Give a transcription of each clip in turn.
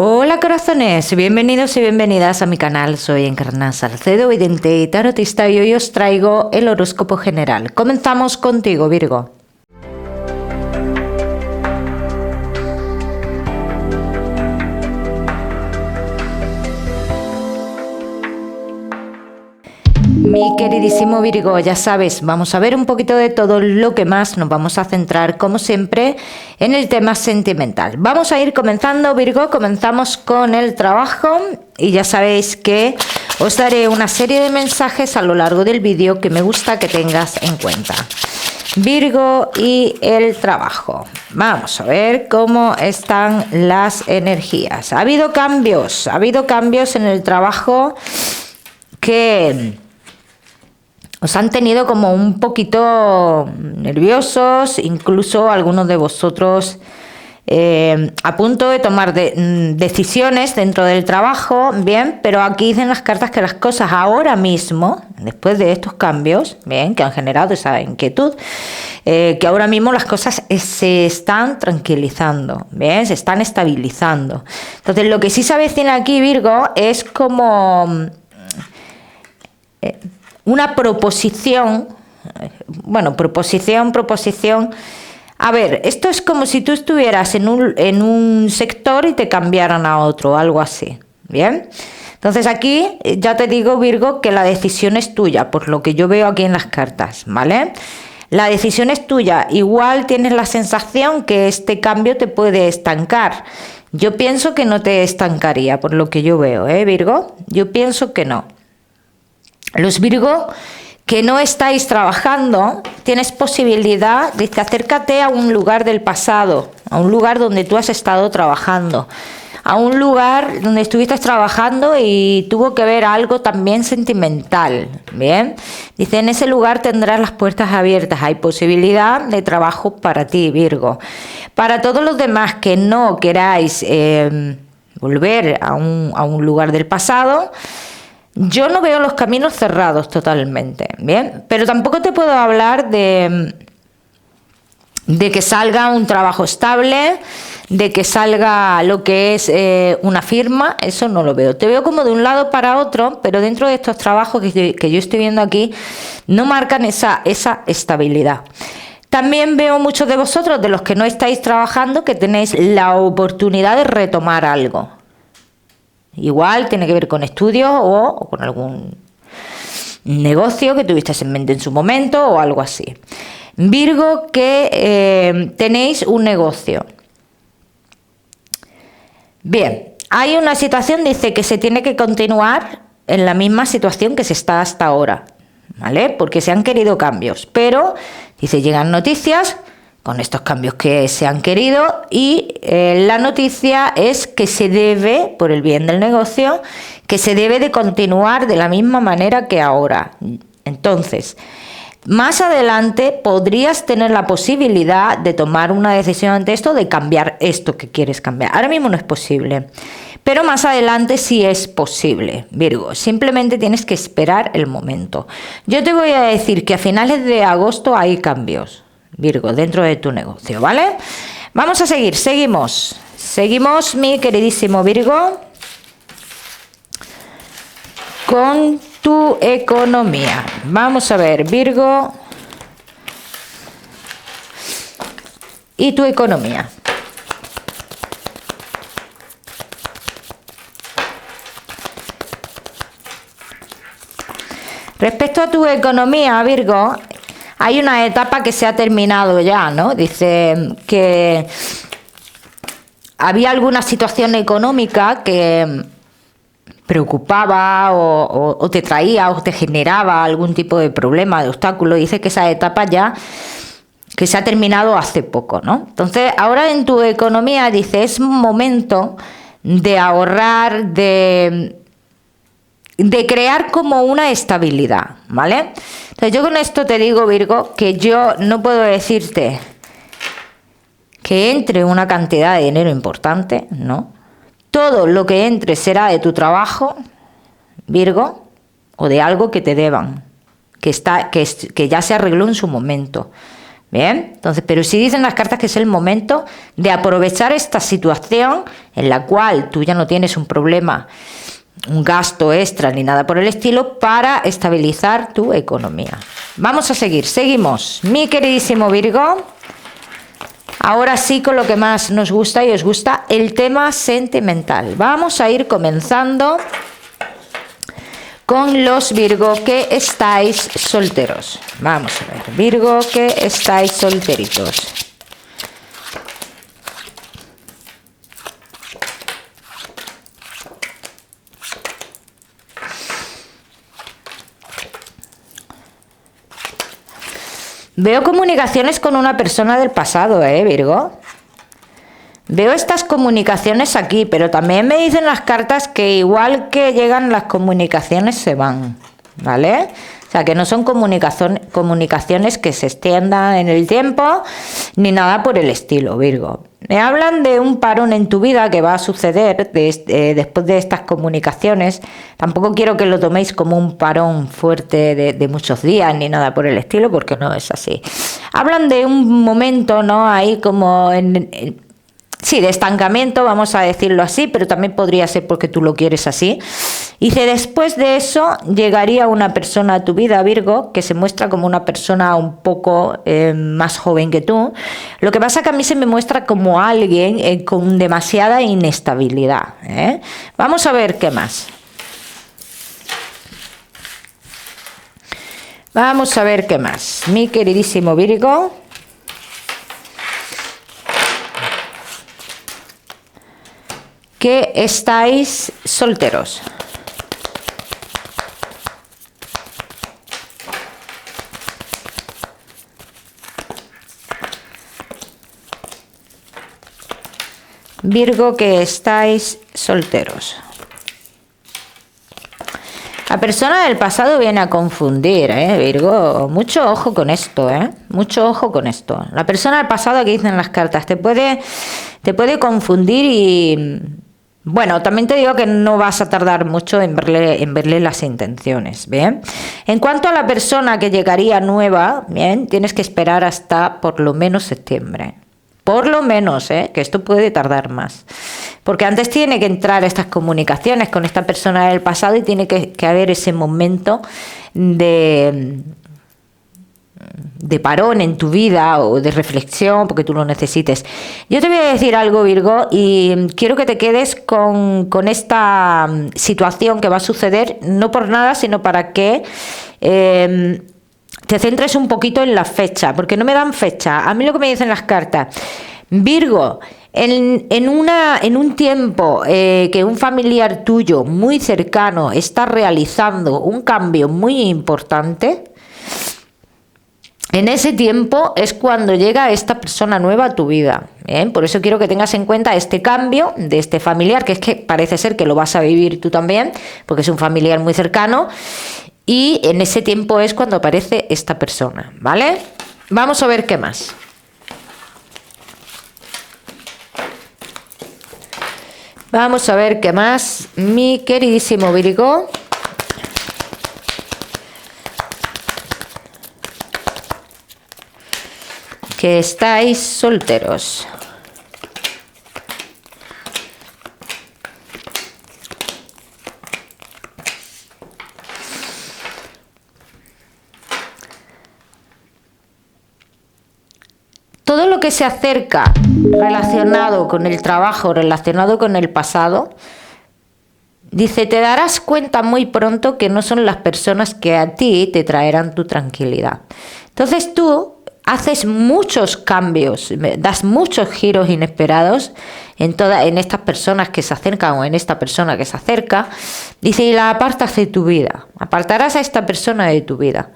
Hola corazones, bienvenidos y bienvenidas a mi canal. Soy Encarna Salcedo, vidente y tarotista, y hoy os traigo el horóscopo general. Comenzamos contigo, Virgo. Mi queridísimo Virgo, ya sabes, vamos a ver un poquito de todo lo que más. Nos vamos a centrar, como siempre, en el tema sentimental. Vamos a ir comenzando, Virgo. Comenzamos con el trabajo y ya sabéis que os daré una serie de mensajes a lo largo del vídeo que me gusta que tengas en cuenta. Virgo y el trabajo. Vamos a ver cómo están las energías. Ha habido cambios en el trabajo que os han tenido como un poquito nerviosos, incluso algunos de vosotros a punto de tomar decisiones dentro del trabajo, bien, pero aquí dicen las cartas que las cosas ahora mismo, después de estos cambios, bien, que han generado esa inquietud, que ahora mismo las cosas se están tranquilizando, bien, se están estabilizando. Entonces, lo que sí se avecina aquí, Virgo, es como una proposición, bueno, proposición. A ver, esto es como si tú estuvieras en un sector y te cambiaran a otro, algo así, ¿bien? Entonces aquí ya te digo, Virgo, que la decisión es tuya, por lo que yo veo aquí en las cartas, ¿vale? La decisión es tuya. Igual tienes la sensación que este cambio te puede estancar. Yo pienso que no te estancaría, por lo que yo veo, Virgo? Yo pienso que no. Los Virgo que no estáis trabajando, tienes posibilidad de que acércate a un lugar del pasado, a un lugar donde tú has estado trabajando, a un lugar donde estuviste trabajando y tuvo que ver algo también sentimental, ¿bien? Dice, en ese lugar tendrás las puertas abiertas, hay posibilidad de trabajo para ti, Virgo. Para todos los demás que no queráis volver a un lugar del pasado, yo no veo los caminos cerrados totalmente, ¿bien? Pero tampoco te puedo hablar de que salga un trabajo estable, de que salga lo que es una firma, eso no lo veo. Te veo como de un lado para otro, pero dentro de estos trabajos que yo estoy viendo aquí, no marcan esa estabilidad. También veo muchos de vosotros, de los que no estáis trabajando, que tenéis la oportunidad de retomar algo. Igual tiene que ver con estudios o con algún negocio que tuvisteis en mente en su momento o algo así. Virgo, que tenéis un negocio. Bien, hay una situación, dice que se tiene que continuar en la misma situación que se está hasta ahora, ¿vale? Porque se han querido cambios, pero dice, llegan noticias con estos cambios que se han querido y la noticia es que se debe, por el bien del negocio, que se debe de continuar de la misma manera que ahora. Entonces, más adelante podrías tener la posibilidad de tomar una decisión ante esto, de cambiar esto que quieres cambiar. Ahora mismo no es posible, pero más adelante sí es posible, Virgo. Simplemente tienes que esperar el momento. Yo te voy a decir que a finales de agosto hay cambios, Virgo, dentro de tu negocio, ¿vale? Vamos a seguir, seguimos, mi queridísimo Virgo, con tu economía. Vamos a ver, Virgo, y tu economía. Respecto a tu economía, Virgo, hay una etapa que se ha terminado ya, ¿no? Dice que había alguna situación económica que preocupaba o te traía o te generaba algún tipo de problema, de obstáculo. Dice que esa etapa ya que se ha terminado hace poco, ¿no? Entonces, ahora en tu economía, dice, es un momento de ahorrar, de crear como una estabilidad, ¿vale? Entonces yo con esto te digo, Virgo, que yo no puedo decirte que entre una cantidad de dinero importante, ¿no? Todo lo que entre será de tu trabajo, Virgo, o de algo que te deban, que ya se arregló en su momento, Bien, entonces, pero sí dicen las cartas que es el momento de aprovechar esta situación en la cual tú ya no tienes un problema, un gasto extra ni nada por el estilo, para estabilizar tu economía. Vamos a seguir, seguimos. Mi queridísimo Virgo, ahora sí con lo que más nos gusta y os gusta, el tema sentimental. Vamos a ir comenzando con los Virgo que estáis solteros. Vamos a ver, Virgo que estáis solteritos. Veo comunicaciones con una persona del pasado, Virgo. Veo estas comunicaciones aquí, pero también me dicen las cartas que igual que llegan las comunicaciones se van, ¿vale? O sea, que no son comunicaciones que se extiendan en el tiempo ni nada por el estilo, Virgo. Me hablan de un parón en tu vida que va a suceder después de estas comunicaciones. Tampoco quiero que lo toméis como un parón fuerte de muchos días ni nada por el estilo, porque no es así. Hablan de un momento, ¿no? Ahí como sí, de estancamiento, vamos a decirlo así, pero también podría ser porque tú lo quieres así. Y que después de eso llegaría una persona a tu vida, Virgo, que se muestra como una persona un poco más joven que tú. Lo que pasa que a mí se me muestra como alguien con demasiada inestabilidad. Vamos a ver qué más. Vamos a ver qué más. Mi queridísimo Virgo. Que estáis solteros. Virgo que estáis solteros. La persona del pasado viene a confundir, Virgo. Mucho ojo con esto, Mucho ojo con esto. La persona del pasado, que dicen las cartas, te puede confundir y... Bueno, también te digo que no vas a tardar mucho en verle las intenciones, ¿bien? En cuanto a la persona que llegaría nueva, ¿bien? Tienes que esperar hasta por lo menos septiembre. Por lo menos, que esto puede tardar más. Porque antes tiene que entrar estas comunicaciones con esta persona del pasado y tiene que haber ese momento de parón en tu vida o de reflexión porque tú lo necesites. Yo te voy a decir algo, Virgo, y quiero que te quedes con esta situación que va a suceder, no por nada, sino para que te centres un poquito en la fecha, porque no me dan fecha. A mí lo que me dicen las cartas, Virgo, en un tiempo que un familiar tuyo muy cercano está realizando un cambio muy importante, en ese tiempo es cuando llega esta persona nueva a tu vida. ¿Bien? Por eso quiero que tengas en cuenta este cambio de este familiar, que es que parece ser que lo vas a vivir tú también, porque es un familiar muy cercano, y en ese tiempo es cuando aparece esta persona, ¿vale? Vamos a ver qué más. Vamos a ver qué más, mi queridísimo Virgo. Que estáis solteros. Todo lo que se acerca relacionado con el trabajo, relacionado con el pasado, dice, te darás cuenta muy pronto que no son las personas que a ti te traerán tu tranquilidad. Entonces tú haces muchos cambios, das muchos giros inesperados en estas personas que se acercan o en esta persona que se acerca. Dice, y la apartas de tu vida. Apartarás a esta persona de tu vida.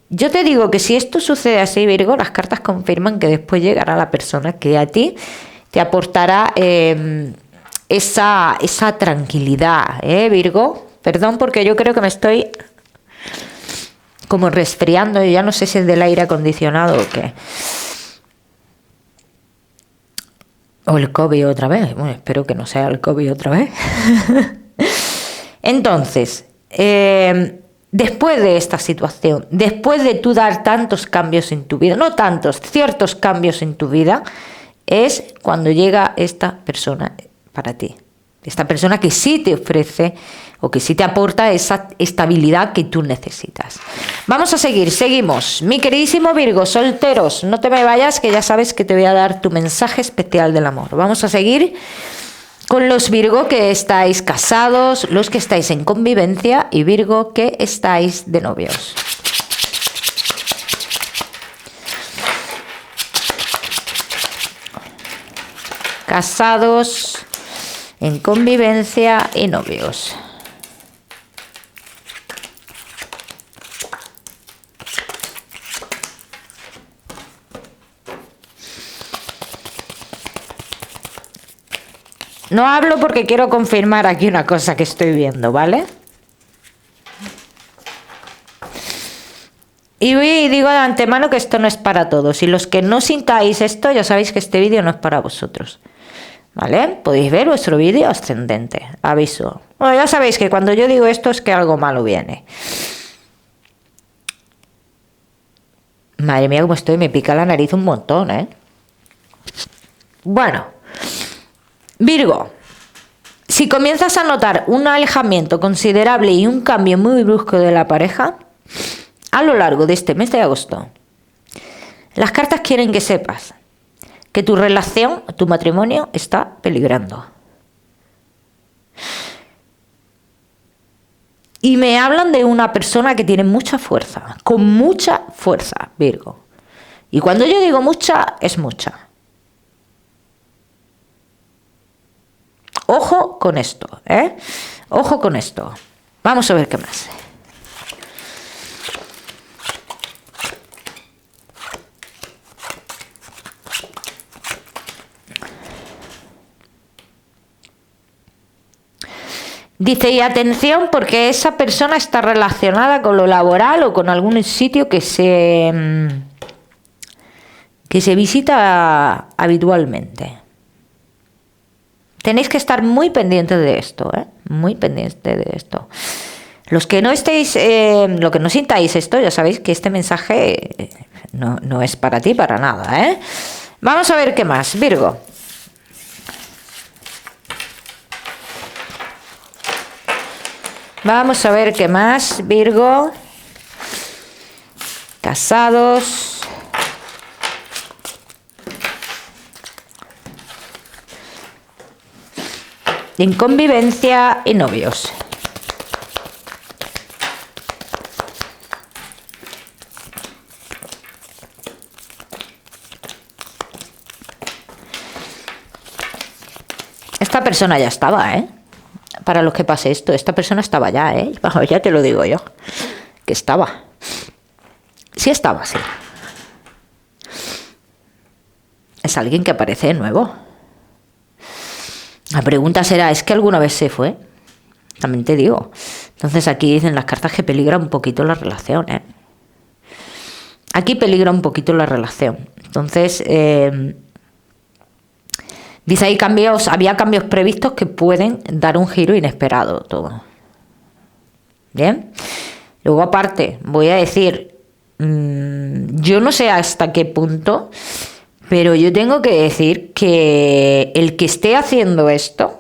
Yo te digo que si esto sucede así, Virgo, las cartas confirman que después llegará la persona que a ti te aportará esa tranquilidad, Virgo. Perdón porque yo creo que me estoy como resfriando, ya no sé si es del aire acondicionado o qué. O el COVID otra vez. Bueno, espero que no sea el COVID otra vez. Entonces, después de esta situación, después de tú dar tantos cambios en tu vida, no tantos, ciertos cambios en tu vida, es cuando llega esta persona para ti. Esta persona que sí te ofrece o que sí te aporta esa estabilidad que tú necesitas. Vamos a seguimos. Mi queridísimo Virgo, solteros, no te me vayas, que ya sabes que te voy a dar tu mensaje especial del amor. Vamos a seguir con los Virgo que estáis casados, los que estáis en convivencia y Virgo que estáis de novios. Casados, en convivencia y novios. No hablo porque quiero confirmar aquí una cosa que estoy viendo, ¿vale? Y digo de antemano que esto no es para todos. Y los que no sintáis esto, ya sabéis que este vídeo no es para vosotros. ¿Vale? Podéis ver vuestro vídeo ascendente. Aviso. Bueno, ya sabéis que cuando yo digo esto es que algo malo viene. Madre mía, cómo estoy. Me pica la nariz un montón, ¿eh? Bueno. Virgo. Si comienzas a notar un alejamiento considerable y un cambio muy brusco de la pareja a lo largo de este mes de agosto, las cartas quieren que sepas que tu relación, tu matrimonio, está peligrando. Y me hablan de una persona que tiene mucha fuerza, con mucha fuerza, Virgo. Y cuando yo digo mucha, es mucha. Ojo con esto, ¿eh? Ojo con esto. Vamos a ver qué más. Dice, y atención, porque esa persona está relacionada con lo laboral o con algún sitio que se visita habitualmente. Tenéis que estar muy pendientes de esto, ¿eh? Muy pendientes de esto. Los que no estéis, lo que no sintáis esto, ya sabéis que este mensaje no es para ti, para nada, ¿eh? Vamos a ver qué más, Virgo. Vamos a ver qué más, Virgo. Casados. En convivencia y novios. Esta persona ya estaba, ¿eh? Para los que pase esto, esta persona estaba ya, ¿eh? Vamos, ya te lo digo yo, que estaba. Sí estaba, sí. Es alguien que aparece de nuevo. La pregunta será, ¿es que alguna vez se fue? También te digo. Entonces aquí dicen las cartas que peligra un poquito la relación, ¿eh? Aquí peligra un poquito la relación. Entonces, dice ahí había cambios previstos que pueden dar un giro inesperado todo. Bien. Luego aparte, voy a decir, yo no sé hasta qué punto, pero yo tengo que decir que el que esté haciendo esto,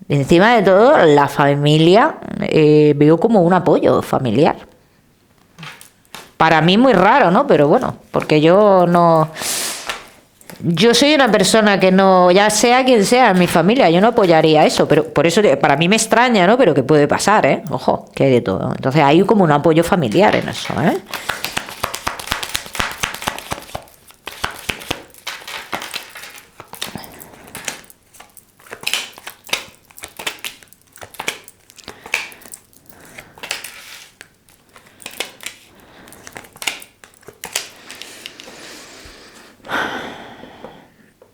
encima de todo, la familia, veo como un apoyo familiar. Para mí muy raro, ¿no? Pero bueno, porque yo no... Yo soy una persona que no, ya sea quien sea en mi familia, yo no apoyaría eso, pero por eso para mí me extraña, ¿no? Pero que puede pasar, ¿eh? Ojo, que hay de todo. Entonces hay como un apoyo familiar en eso, ¿eh?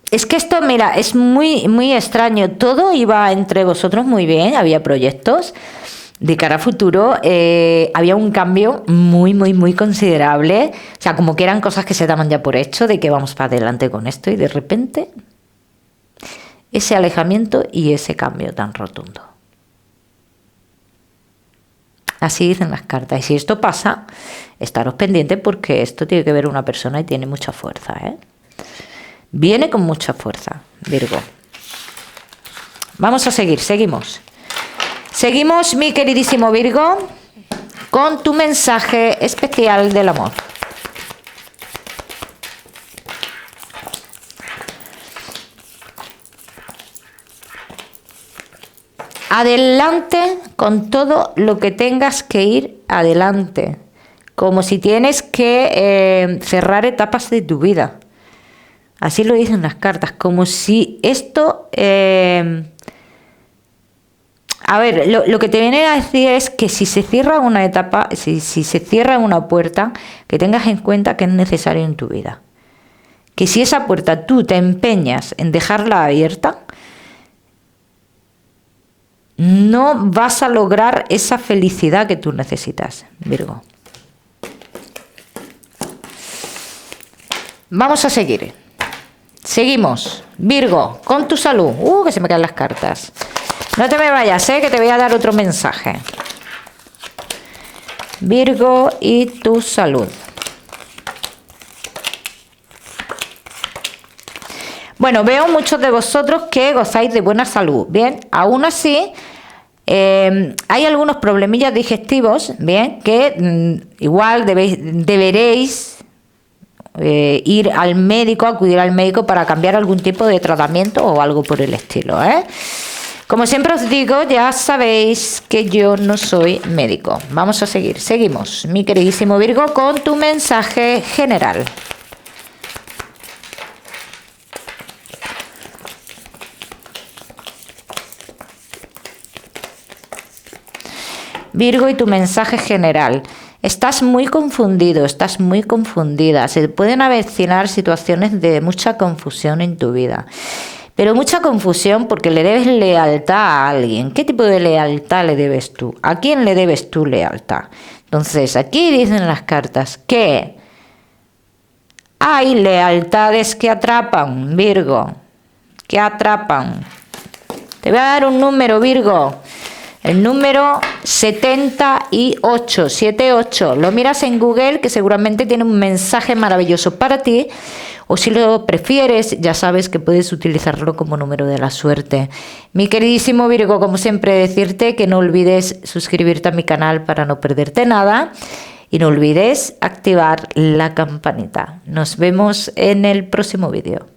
Es que esto, mira, es muy, muy extraño. Todo iba entre vosotros muy bien, había proyectos de cara a futuro, había un cambio muy, muy, muy considerable. O sea, como que eran cosas que se daban ya por hecho, de que vamos para adelante con esto, y de repente ese alejamiento y ese cambio tan rotundo. Así dicen las cartas. Y si esto pasa, estaros pendientes porque esto tiene que ver una persona y tiene mucha fuerza, ¿eh? Viene con mucha fuerza, Virgo. Vamos a seguir, seguimos. Seguimos, mi queridísimo Virgo, con tu mensaje especial del amor. Adelante con todo lo que tengas que ir adelante, como si tienes que cerrar etapas de tu vida. Así lo dicen las cartas, como si esto... a ver, lo que te viene a decir es que si se cierra una etapa, si se cierra una puerta, que tengas en cuenta que es necesario en tu vida. Que si esa puerta tú te empeñas en dejarla abierta, no vas a lograr esa felicidad que tú necesitas, Virgo. Vamos a seguir. Seguimos. Virgo, con tu salud. Que se me caen las cartas. No te me vayas, que te voy a dar otro mensaje. Virgo y tu salud. Bueno, veo muchos de vosotros que gozáis de buena salud. Bien, aún así, hay algunos problemillas digestivos, bien, que igual deberéis ir al médico, acudir al médico para cambiar algún tipo de tratamiento o algo por el estilo, ¿eh? Como siempre os digo, ya sabéis que yo no soy médico. Vamos a seguir, seguimos, mi queridísimo Virgo, con tu mensaje general. Virgo, y tu mensaje general. Estás muy confundido, estás muy confundida. Se pueden avecinar situaciones de mucha confusión en tu vida. Pero mucha confusión porque le debes lealtad a alguien. ¿Qué tipo de lealtad le debes tú? ¿A quién le debes tu lealtad? Entonces, aquí dicen las cartas que hay lealtades que atrapan, Virgo. Que atrapan. Te voy a dar un número, Virgo. El número 78, 78. Lo miras en Google, que seguramente tiene un mensaje maravilloso para ti. O si lo prefieres, ya sabes que puedes utilizarlo como número de la suerte. Mi queridísimo Virgo, como siempre, decirte que no olvides suscribirte a mi canal para no perderte nada. Y no olvides activar la campanita. Nos vemos en el próximo vídeo.